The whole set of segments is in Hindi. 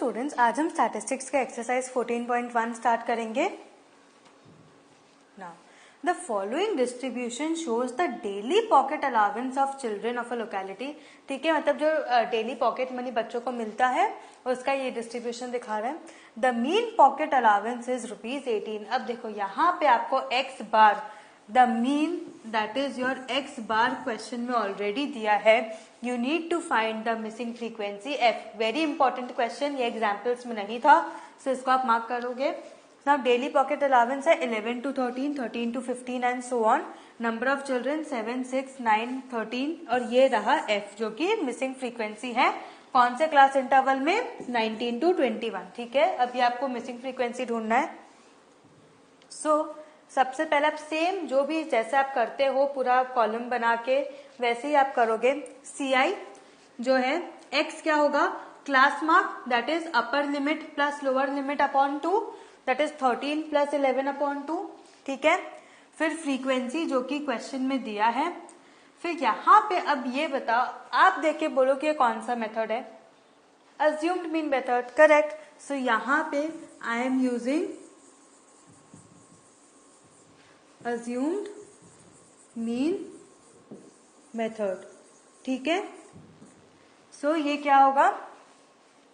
स्टूडेंट्स, आज हम स्टैटिस्टिक्स का एक्सरसाइज 14.1 स्टार्ट करेंगे। Now the following distribution shows the daily pocket allowance of children of a locality. ठीक है, मतलब जो डेली पॉकेट मनी बच्चों को मिलता है उसका ये डिस्ट्रीब्यूशन दिखा रहा है। The mean pocket allowance is ₹18। अब देखो यहाँ पे आपको x bar, the mean that is your x bar question में ऑलरेडी दिया है। You need to find the missing frequency f. Very important question, ये एग्जाम्पल्स में नहीं था, सो इसको आप मार्क करोगे। Now daily pocket allowance है 11 to 13, 13 to 15 and so on. Number of children 7, 6, 9, 13 और ये रहा F जो कि मिसिंग फ्रीक्वेंसी है। कौन से क्लास इंटरवल में? 19 to 21। ठीक है, अभी आपको मिसिंग फ्रीक्वेंसी ढूंढना है। सबसे पहले आप सेम जो भी जैसे आप करते हो पूरा कॉलम बना के वैसे ही आप करोगे। CI जो है X क्या होगा? Class mark that is upper limit plus lower limit upon 2, that is 13 plus 11 upon 2। ठीक है, फिर फ्रीक्वेंसी जो कि क्वेश्चन में दिया है। फिर यहाँ पे अब ये बताओ, आप देख के बोलो कि ये कौन सा मेथड है? Assumed mean method, correct. So यहाँ पे I am using assumed mean method. ठीक है, सो ये क्या होगा?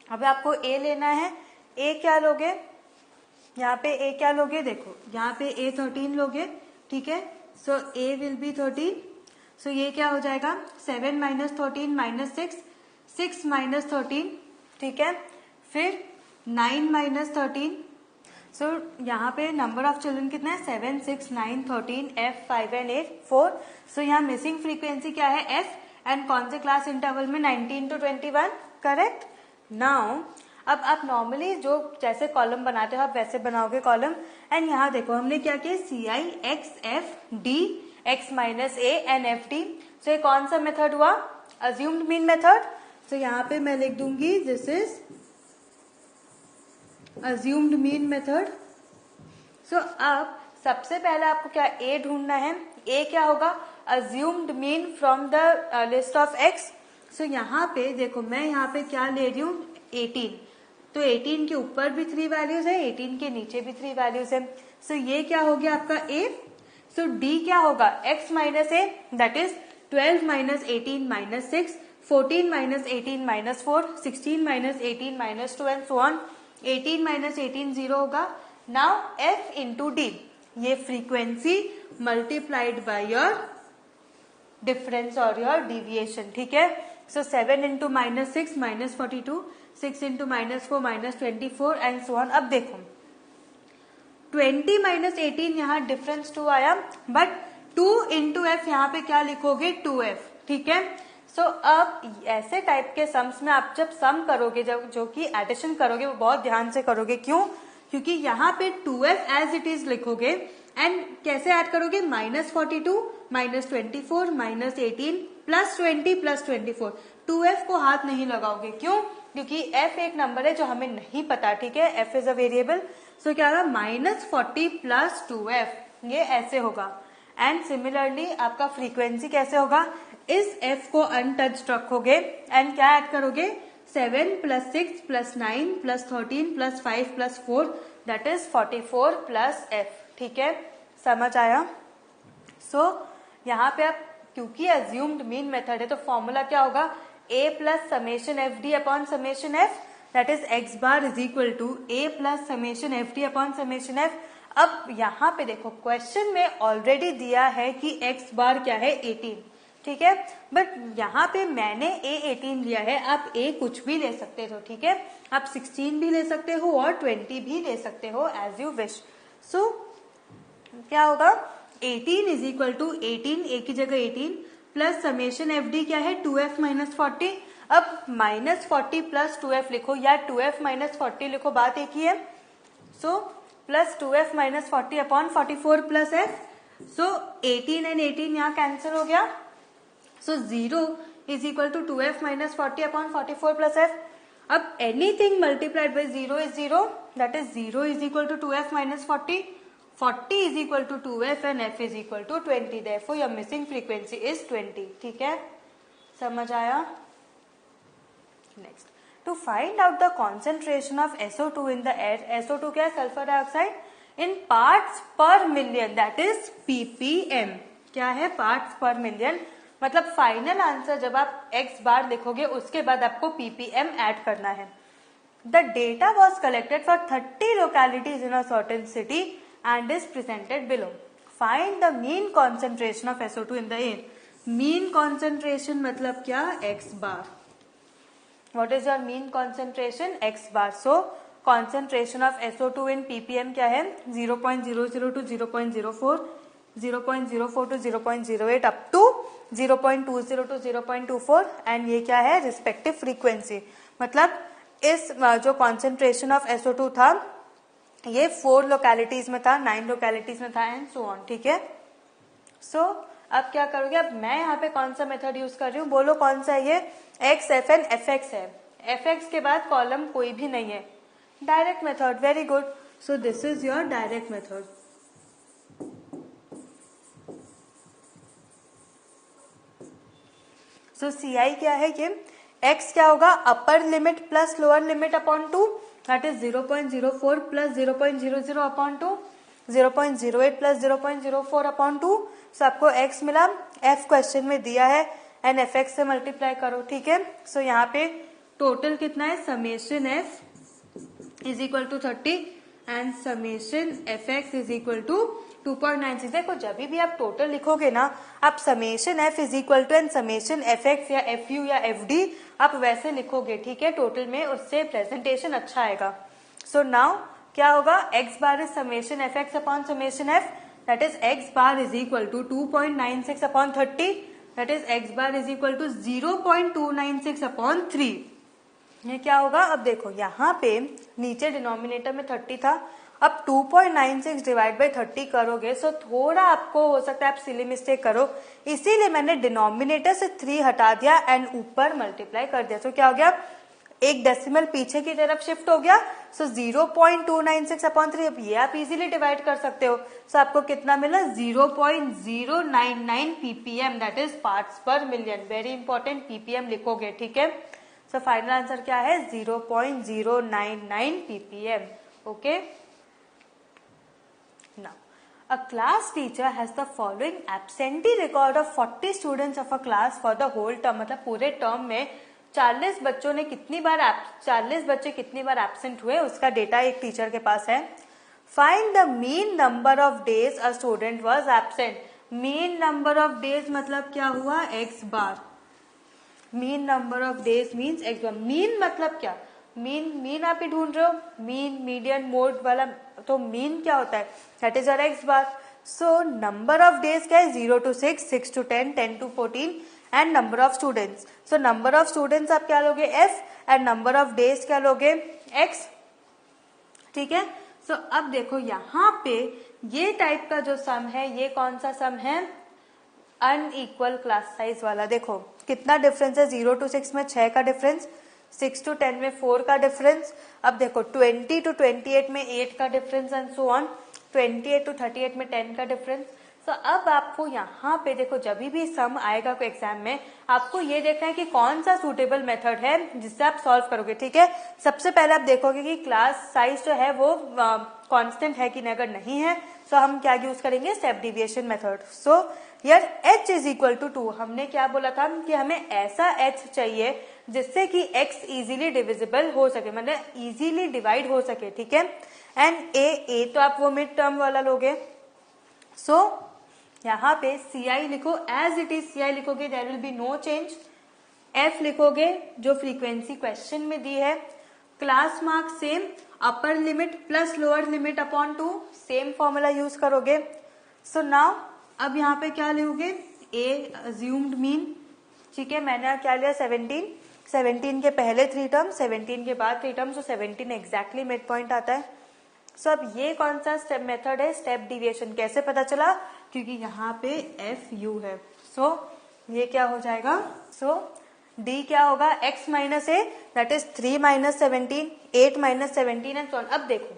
अब आपको ए लेना है। ए क्या लोगे? यहाँ पे ए क्या लोगे? देखो यहाँ पे ए 13 लोगे। ठीक है, सो ए विल बी 13। सो ये क्या हो जाएगा? 7 माइनस 13 माइनस 6, 6 माइनस 13। ठीक है, फिर 9 माइनस 13। सो यहाँ पे नंबर ऑफ चिल्ड्रन कितना है? 7, 6, 9, 13, F 5 एंड 8 4। सो यहाँ मिसिंग फ्रीक्वेंसी क्या है? F। एंड कौन से क्लास इंटरवल में? 19 to 21, करेक्ट। नाउ अब आप नॉर्मली जो जैसे कॉलम बनाते हो आप वैसे बनाओगे कॉलम। एंड यहाँ देखो हमने क्या किया? CI X F D X minus A and FD। सो ये कौन सा मेथड हुआ? Assumed mean method. सो यहाँ पे मैं लिख दूंगी this is assumed mean method. So अब सबसे पहले आपको क्या ए ढूंढना है? ए क्या होगा? Assumed mean from the list of X. So यहाँ पे देखो मैं यहाँ पे क्या ले रही हूँ? 18। तो 18 के ऊपर भी 3 वैल्यूज है, 18 के नीचे भी 3 वैल्यूज है। सो ये क्या हो गया आपका ए। सो डी क्या होगा? x minus A that is 12 minus 18 minus 6, 14 minus 18 minus 4, 16 minus 18 minus 2 and so on. 18 minus 18 0 होगा। नाउ f इंटू डी, ये frequency multiplied by your difference और योर डिविएशन। ठीक है, सो 7 into minus 6 minus 42, 6 into minus 4 minus 24 and so on. अब देखो 20 माइनस 18 यहाँ डिफरेंस 2 आया, बट 2 इंटू एफ यहाँ पे क्या लिखोगे? 2f। ठीक है, सो अब ऐसे टाइप के सम्स में आप जब सम करोगे, जब जो कि एडिशन करोगे वो बहुत ध्यान से करोगे। क्यों? क्योंकि यहाँ पे 2f एज इट इज लिखोगे एंड कैसे ऐड करोगे? Minus 42 minus 24 minus 18 plus 20 plus 24। 2f को हाथ नहीं लगाओगे। क्यों? क्योंकि f एक नंबर है जो हमें नहीं पता। ठीक है, f इज अ वेरिएबल। सो क्या होगा? माइनस 40 प्लस 2f, ये ऐसे होगा। एंड सिमिलरली आपका फ्रीक्वेंसी कैसे होगा? इस f को अनटच्ड रखोगे एंड क्या ऐड करोगे? 7 plus 6 plus 9 plus 13 plus 5 plus 4 that is 44 plus f। ठीक है, समझ आया? सो यहाँ पे आप क्योंकि अज्यूम्ड मीन मेथड है तो फॉर्मूला क्या होगा? a plus summation f d upon summation f that is x bar is equal to a plus summation f d upon summation f. अब यहाँ पे देखो क्वेश्चन में ऑलरेडी दिया है कि एक्स बार क्या है? 18। ठीक है, बट यहाँ पे मैंने a 18 लिया है, आप a कुछ भी ले सकते हो। ठीक है, आप 16 भी ले सकते हो और 20 भी ले सकते हो एज यू विश। सो क्या होगा? 18 इज इक्वल टू 18, a की जगह 18 प्लस समेशन एफ डी क्या है? 2f minus 40। अब माइनस 40 प्लस 2f लिखो या 2f माइनस 40 लिखो, बात एक ही है। So plus 2f minus 40 upon 44 plus f। So 18 and 18 यहाँ कैंसिल हो गया। So 0 is equal to 2f minus 40 upon 44 plus f। अब anything multiplied by 0 is 0, that is 0 is equal to 2f minus 40, 40 is equal to 2f and f is equal to 20. Therefore, your missing frequency is 20. ठीक है, समझ आया? Next to find out the concentration of SO2 in the air. SO2 क्या है? Sulphur dioxide. In parts per million, that is ppm. क्या है? Parts per million. मतलब फाइनल आंसर जब आप x बार लिखोगे उसके बाद आपको ppm ऐड करना है. The data was collected for 30 localities in a certain city and is presented below. Find the mean concentration of SO2 in the air. Mean concentration मतलब क्या? x bar. What is your mean concentration? x bar. So concentration of SO2 in ppm क्या है? 0.00 to 0.04, 0.04 to 0.08 up to 0.20 to 0.24. And ये क्या है? Respective frequency. मतलब इस जो कॉन्सेंट्रेशन ऑफ SO2 था ये 4 लोकेलिटीज में था, 9 लोकेलिटीज में था एंड सो ऑन. ठीक है. सो अब क्या करोगे? अब मैं यहाँ पे कौन सा मेथड यूज कर रही हूँ? बोलो कौन सा है ये? x, fn, fx है. fx के बाद कॉलम कोई भी नहीं है. Direct method. Very good. So this is your direct method. So CI क्या है? ये x क्या होगा? अपर limit plus lower limit upon 2, that is 0.04 plus 0.00 upon 2, 0.08 plus 0.04 upon 2. सो आपको x मिला. f क्वेश्चन में दिया है एंड fx से मल्टीप्लाई करो. ठीक है. सो यहाँ पे टोटल कितना है? Summation f is equal to 30 and summation fx is equal to 2.96. देखो जब भी आप टोटल लिखोगे ना, आप summation f is equal to and summation fx या fu या fd आप वैसे लिखोगे. ठीक है. टोटल में उससे प्रेजेंटेशन अच्छा आएगा. सो नाउ क्या होगा? x bar is summation fx upon summation f, that is x bar is equal to 2.96 upon 30, that is x bar is equal to 0.296 upon 3. ये क्या होगा? अब देखो यहाँ पे नीचे डिनोमिनेटर में 30 था, अब 2.96 डिवाइड बाई 30 करोगे. सो थोड़ा आपको हो सकता है आप सिली मिस्टेक करो, इसीलिए मैंने डिनोमिनेटर से 3 हटा दिया एंड ऊपर मल्टीप्लाई कर दिया. तो क्या हो गया? एक डेसिमल पीछे की तरफ शिफ्ट हो गया. सो 0.296 अपॉन 3. अब ये आप इजीली डिवाइड कर सकते हो. सो आपको कितना मिला? 0.099 ppm, that is parts per million. Very important, ppm लिखोगे. ठीक है. सो फाइनल आंसर क्या है? 0.099 ppm. Okay. Now, a class teacher has the following absentee record of 40 students of a class for the whole term. मतलब पूरे टर्म में 40 बच्चों ने कितनी बार 40 बच्चे कितनी बार एब्सेंट हुए उसका डेटा एक टीचर के पास है. Find the mean number of days a student was absent. Mean number of days मतलब क्या हुआ? x bar. Mean number of days means x bar. Mean मतलब क्या? मीन आप ही ढूंढ रहे हो. मीन, मीडियन, मोड वाला. तो मीन क्या होता है? That is your x bar. So number of days क्या है? 0 to 6, 6 to 10, 10 to 14 and number of students. So number of students आप क्या लोगे? f and number of days क्या लोगे? x. ठीक है. सो अब देखो यहाँ पे ये टाइप का जो सम है ये कौन सा सम है? अनइक्वल क्लास साइज वाला. देखो कितना डिफरेंस है? 0 to 6 में 6 का डिफरेंस, 6 to 10 में 4 का डिफरेंस. अब देखो 20 to 28 में 8 का difference and so on. 28 to 38 में 10 का डिफरेंस. सो अब आपको यहाँ पे देखो जब भी सम आएगा कोई एग्जाम में आपको ये देखना है कि कौन सा सूटेबल मेथड है जिससे आप सॉल्व करोगे. ठीक है. सबसे पहले आप देखोगे कि क्लास साइज जो है वो कांस्टेंट है कि नहीं. अगर नहीं है सो हम क्या यूज करेंगे? Step deviation method. सो यार h इज इक्वल टू 2. हमने क्या बोला था कि हमें ऐसा h चाहिए जिससे कि x इजीली डिविजिबल हो सके, मतलब इजीली डिवाइड हो सके. ठीक है. एंड a तो आप वो मिड टर्म वाला लोगे. सो यहाँ पे CI लिखो एज इट इज. CI लिखोगे there will be no change. f लिखोगे जो फ्रीक्वेंसी क्वेश्चन में दी है. Class mark same, upper limit plus lower limit upon 2, same formula use करोगे. सो नाउ अब यहाँ पे क्या लोगे? a assumed mean. ठीक है. मैंने क्या लिया? 17 के पहले 3 टर्म, 17 के बाद 3 टर्म. सो 17 एग्जैक्टली मिड पॉइंट आता है. सो अब ये कौन सा स्टेप मेथड है? Step deviation. कैसे पता चला? क्योंकि यहाँ पे FU है. सो ये क्या हो जाएगा? सो D क्या होगा? x minus a, that is 3 minus 17, 8 minus 17 and so on. अब देखो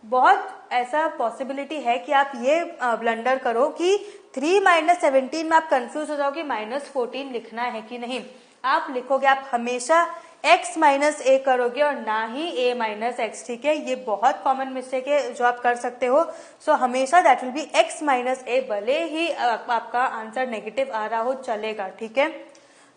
बहुत ऐसा पॉसिबिलिटी है कि आप ये ब्लंडर करो कि 3 माइनस 17 में आप कंफ्यूज हो जाओगे माइनस 14 लिखना है कि नहीं. आप लिखोगे, आप हमेशा x माइनस ए करोगे और ना ही a माइनस एक्स, ठीक है। ये बहुत कॉमन मिस्टेक है जो आप कर सकते हो। सो हमेशा that will be x minus A, भले ही आपका आंसर नेगेटिव आ रहा हो चलेगा, ठीक है।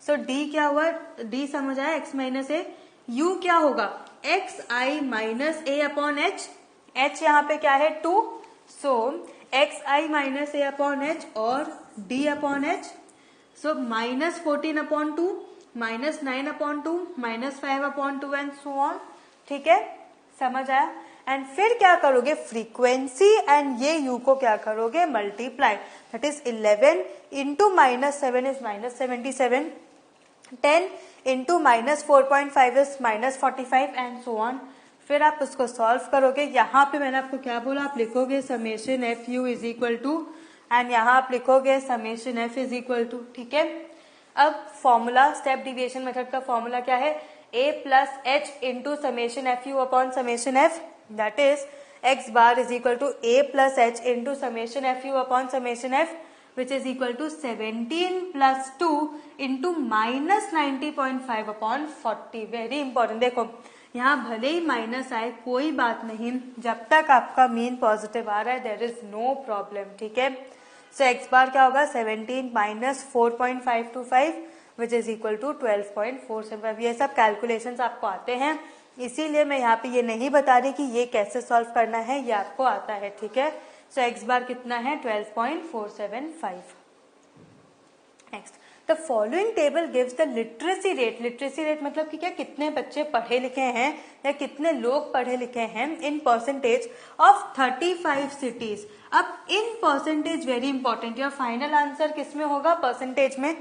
सो d क्या हुआ, d समझ आया, x माइनस ए। u क्या होगा, x i minus A upon h, h यहाँ पे क्या है 2, सो एक्स आई माइनस ए अपॉन एच और d upon H, so minus 14 upon 2, minus 9 upon 2, minus 5 upon 2 and so on, ठीक है, समझ आया। एंड फिर क्या करोगे, फ्रीक्वेंसी एंड ये u को क्या करोगे, multiply, that is 11 into minus 7 is minus 77, 10 into minus 4.5 is minus 45 and so on. फिर आप उसको सॉल्व करोगे। यहाँ पे मैंने आपको क्या बोला, आप लिखोगे summation f u is equal to, and यहाँ आप लिखोगे summation f is equal to, ठीक है। अब फॉर्मूला, स्टेप डिविएशन मेथड का फॉर्मूला क्या है, a plus h into summation f u upon summation f, that is x bar is equal to a plus h into summation f u upon summation f, which is equal to 17 plus 2 into minus 90.5 upon 40। Very important, देखो यहाँ भले ही माइनस आए कोई बात नहीं, जब तक आपका मीन पॉजिटिव आ रहा है देयर इज नो प्रॉब्लम, ठीक है। सो एक्स बार क्या होगा, 17 minus 4.525 which is equal to 12.47। ये सब कैलकुलेशंस आपको आते हैं, इसीलिए मैं यहाँ पे ये नहीं बता रही कि ये कैसे सॉल्व करना है, ये आपको आता है, ठीक है। सो एक्स बार कितना है, 12.475। Next, the following table gives the literacy rate. Literacy rate मतलब कि क्या, कितने बच्चे पढ़े लिखे हैं या कितने लोग पढ़े लिखे हैं इन परसेंटेज ऑफ 35 सिटीज। अब in percentage very important, your final answer किसमें होगा, परसेंटेज में।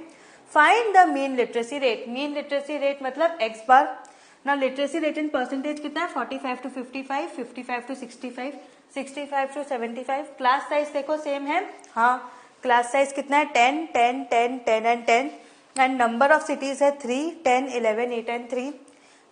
Find the mean literacy rate. Mean literacy rate मतलब एक्स बार। ना लिटरेसी रेट इन परसेंटेज कितना है, 45 to 55, 55 to 65, 65 to 75। Class size देखो सेम है, हाँ क्लास साइज कितना है, 10 10 10 10 and 10, and number of cities है 3 10 11 8 एंड 3।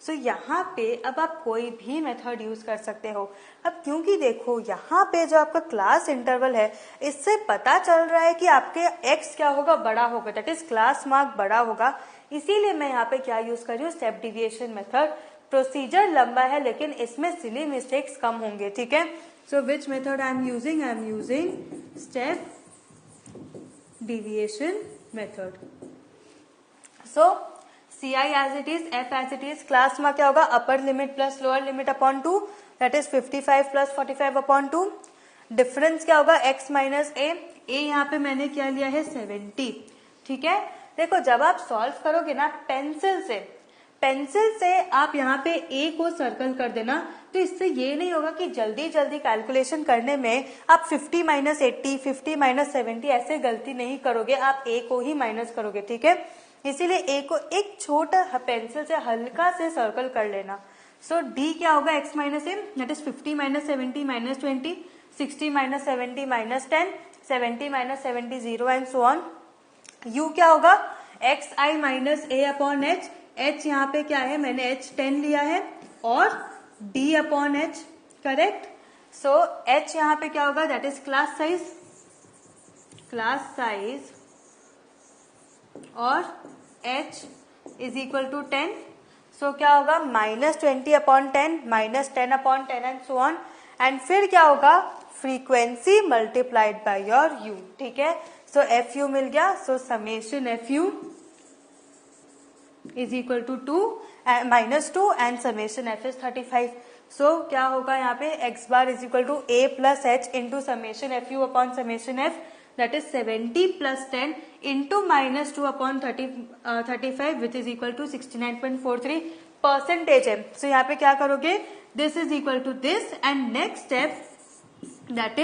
सो यहाँ पे अब आप कोई भी मेथड यूज कर सकते हो। अब क्योंकि देखो यहाँ पे जो आपका क्लास इंटरवल है, इससे पता चल रहा है कि आपके x क्या होगा, बड़ा होगा, दैट इज क्लास मार्क बड़ा होगा, इसीलिए मैं यहाँ पे क्या यूज कर रही हूँ, स्टेप डिविएशन मेथड। प्रोसीजर लंबा है लेकिन इसमें सिली मिस्टेक्स कम होंगे, ठीक है। So which method I am using step deviation method. So CI as it is, F as it is, class में क्या होगा, अपर limit plus lower limit upon 2, that is 55 plus 45 upon 2। Difference क्या होगा, x माइनस ए, यहाँ पे मैंने क्या लिया है 70, ठीक है। देखो जब आप सॉल्व करोगे ना पेंसिल से आप यहाँ पे a को सर्कल कर देना, तो इससे ये नहीं होगा कि जल्दी जल्दी कैलकुलेशन करने में आप 50 माइनस 80, 50 माइनस 70 ऐसे गलती नहीं करोगे, आप a को ही माइनस करोगे, ठीक है। इसीलिए a को एक छोटा पेंसिल से हल्का से सर्कल कर लेना। सो d क्या होगा, x minus A, that is 50 minus 70 minus 20, 60 minus 70 minus 10, 70 minus 70 0 and so on. u क्या होगा, एक्स आई माइनस ए अपॉन एच, h यहाँ पे क्या है, मैंने h 10 लिया है, और d upon h, correct. So h यहाँ पे क्या होगा, दैट इज क्लास साइज, और h is equal to 10। So क्या होगा, minus 20 upon 10, minus 10 upon 10 and so on. And फिर क्या होगा, frequency multiplied by your u, ठीक है। सो एफ यू मिल गया, so summation f u is equal to 2 minus 2 and summation f is 35। So क्या होगा यहाँ पे, x bar is equal to a plus h into summation f u upon summation f, that is 70 plus 10 into minus 2 upon 35 which is equal to 69.43 percentage है। सो यहाँ पे क्या करोगे, this is equal to this, and next step that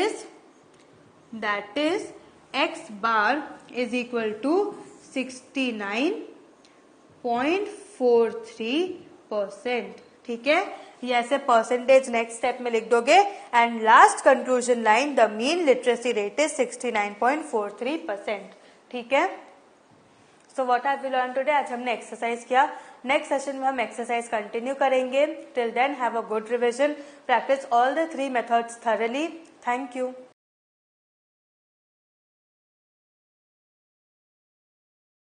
is x bar is equal to 69.43%, ठीक है। ये ऐसे परसेंटेज नेक्स्ट स्टेप में लिख दोगे, and last conclusion line, the mean literacy rate is 69.43%, ठीक है। So what have we learn today, आज हमने एक्सरसाइज किया, नेक्स्ट सेशन में हम एक्सरसाइज कंटिन्यू करेंगे। Till then have a good revision, practice all the 3 methods thoroughly. Thank you.